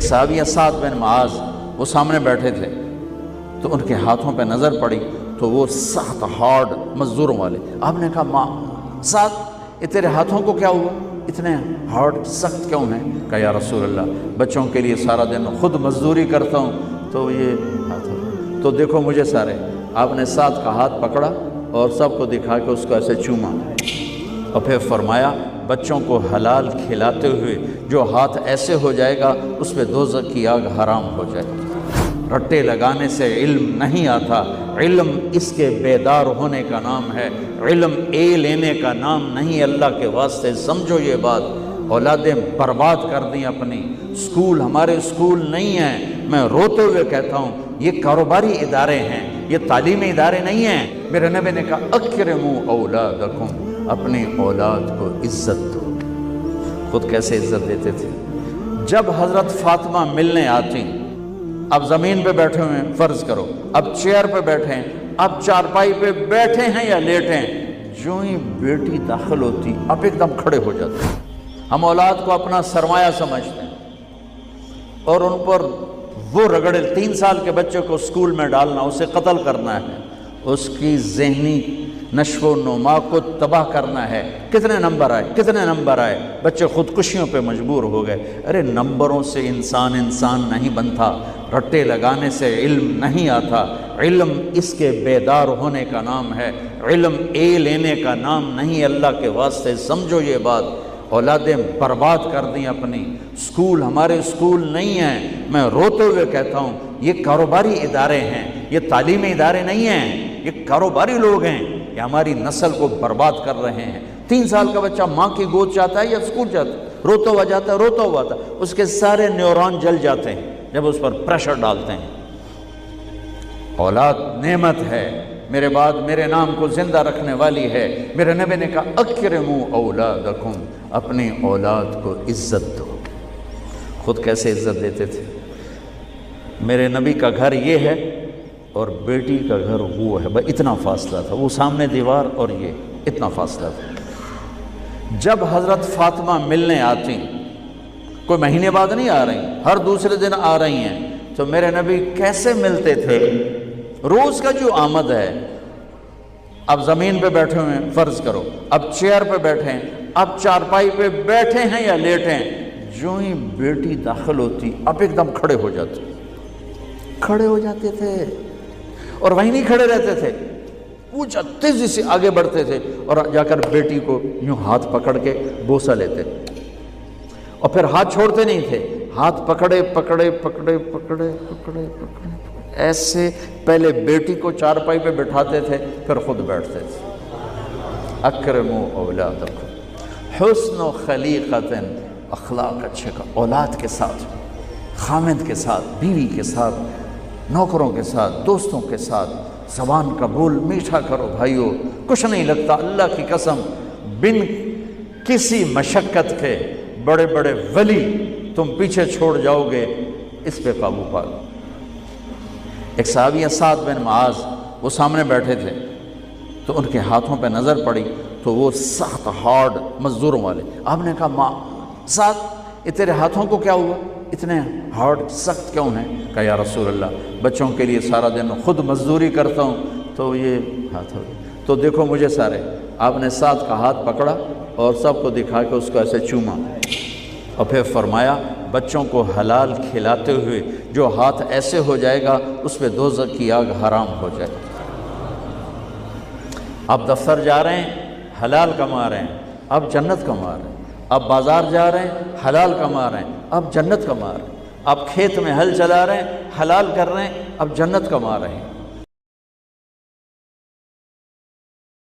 صحابی سعد بن معاذ وہ سامنے بیٹھے تھے، تو ان کے ہاتھوں پہ نظر پڑی تو وہ سخت ہارڈ مزدوروں والے. آپ نے کہا ماں سعد یہ تیرے ہاتھوں کو کیا ہوا، اتنے ہارڈ سخت کیوں ہیں؟ کہا یا رسول اللہ بچوں کے لیے سارا دن خود مزدوری کرتا ہوں تو یہ ہاتھ ہو. تو دیکھو مجھے سارے. آپ نے سعد کا ہاتھ پکڑا اور سب کو دکھا کے اس کو ایسے چوما اور پھر فرمایا بچوں کو حلال کھلاتے ہوئے جو ہاتھ ایسے ہو جائے گا اس پہ دوزخ کی آگ حرام ہو جائے گی. رٹے لگانے سے علم نہیں آتا، علم اس کے بیدار ہونے کا نام ہے، علم اے لینے کا نام نہیں. اللہ کے واسطے سمجھو یہ بات. اولادیں برباد کر دیں اپنی. اسکول ہمارے اسکول نہیں ہیں، میں روتے ہوئے کہتا ہوں یہ کاروباری ادارے ہیں، یہ تعلیمی ادارے نہیں ہیں. میرے نبی نے کہا اکرموا اولادکم، اپنی اولاد کو عزت دو. خود کیسے عزت دیتے تھے. جب حضرت فاطمہ ملنے آتی، اب زمین پہ بیٹھے ہوئے ہیں فرض کرو، اب چیئر پہ بیٹھے ہیں، اب چارپائی پہ بیٹھے ہیں یا لیٹے ہیں، جو ہی بیٹی داخل ہوتی اب ایک دم کھڑے ہو جاتے ہیں. ہم اولاد کو اپنا سرمایہ سمجھتے ہیں اور ان پر وہ رگڑے. 3 سال کے بچے کو اسکول میں ڈالنا، اسے قتل کرنا ہے، اس کی ذہنی نشو و نما کو تباہ کرنا ہے. کتنے نمبر آئے، کتنے نمبر آئے، بچے خودکشیوں پہ مجبور ہو گئے. ارے نمبروں سے انسان نہیں بنتا، رٹے لگانے سے علم نہیں آتا. علم اس کے بیدار ہونے کا نام ہے، علم اے لینے کا نام نہیں. اللہ کے واسطے سمجھو یہ بات. اولادیں برباد کر دیں اپنی. اسکول ہمارے اسکول نہیں ہیں، میں روتے ہوئے کہتا ہوں یہ کاروباری ادارے ہیں، یہ تعلیمی ادارے نہیں ہیں، یہ کاروباری لوگ ہیں. یہ ہماری نسل کو برباد کر رہے ہیں. 3 سال کا بچہ ماں کی گود چاہتا ہے یا اسکول جاتا ہے، روتا ہوا جاتا ہے، روتا ہوا تھا، اس کے سارے نیورون جل جاتے ہیں جب اس پر پریشر ڈالتے ہیں. اولاد نعمت ہے، میرے بعد میرے نام کو زندہ رکھنے والی ہے. میرے نبی نے کہا اکرموا اولادکم، اپنی اولاد کو عزت دو. خود کیسے عزت دیتے تھے. میرے نبی کا گھر یہ ہے اور بیٹی کا گھر وہ ہے، بس اتنا فاصلہ تھا. وہ سامنے دیوار اور یہ اتنا فاصلہ تھا. جب حضرت فاطمہ ملنے آتی، کوئی مہینے بعد نہیں آ رہی، ہر دوسرے دن آ رہی ہیں، تو میرے نبی کیسے ملتے تھے. روز کا جو آمد ہے. اب زمین پہ بیٹھے ہوئے ہیں فرض کرو، اب چیئر پہ بیٹھے ہیں، اب چارپائی پہ بیٹھے ہیں یا لیٹے ہیں، جو ہی بیٹی داخل ہوتی اب ایک دم کھڑے ہو جاتے. کھڑے ہو جاتے تھے اور وہیں نہیں کھڑے رہتے تھے، پوچھا تیزی سے آگے بڑھتے تھے اور جا کر بیٹی کو یوں ہاتھ پکڑ کے بوسہ لیتے اور پھر ہاتھ چھوڑتے نہیں تھے. ہاتھ پکڑے پکڑے پکڑے پکڑے پکڑے پکڑے ایسے پہلے بیٹی کو چارپائی پہ بٹھاتے تھے پھر خود بیٹھتے تھے. اکرموا اولادکم، حسن و خلیقۃ، اخلاق اچھے کا. اولاد کے ساتھ، خامد کے ساتھ، بیوی کے ساتھ، نوکروں کے ساتھ، دوستوں کے ساتھ زبان کا بول میٹھا کرو. بھائیو کچھ نہیں لگتا اللہ کی قسم، بن کسی مشقت کے بڑے بڑے ولی تم پیچھے چھوڑ جاؤ گے. اس پہ قابو پا لو. ایک صحابی سعد بن معاذ وہ سامنے بیٹھے تھے، تو ان کے ہاتھوں پہ نظر پڑی تو وہ سخت ہارڈ مزدوروں والے. آپ نے کہا ماں سعد یہ تیرے ہاتھوں کو کیا ہوا، اتنے ہارڈ سخت کیوں ہیں؟ کہا یا رسول اللہ بچوں کے لیے سارا دن خود مزدوری کرتا ہوں تو یہ ہاتھ ہو. تو دیکھو مجھے سارے. آپ نے سعد کا ہاتھ پکڑا اور سب کو دکھا کے اس کو ایسے چوما اور پھر فرمایا بچوں کو حلال کھلاتے ہوئے جو ہاتھ ایسے ہو جائے گا اس پہ دوزخ کی آگ حرام ہو جائے گی. اب دفتر جا رہے ہیں حلال کما رہے ہیں، اب جنت کما رہے ہیں. اب بازار جا رہے ہیں حلال کما رہے ہیں، اب جنت کما رہے ہیں. اب کھیت میں ہل چلا رہے ہیں حلال کر رہے ہیں، اب جنت کما رہے ہیں.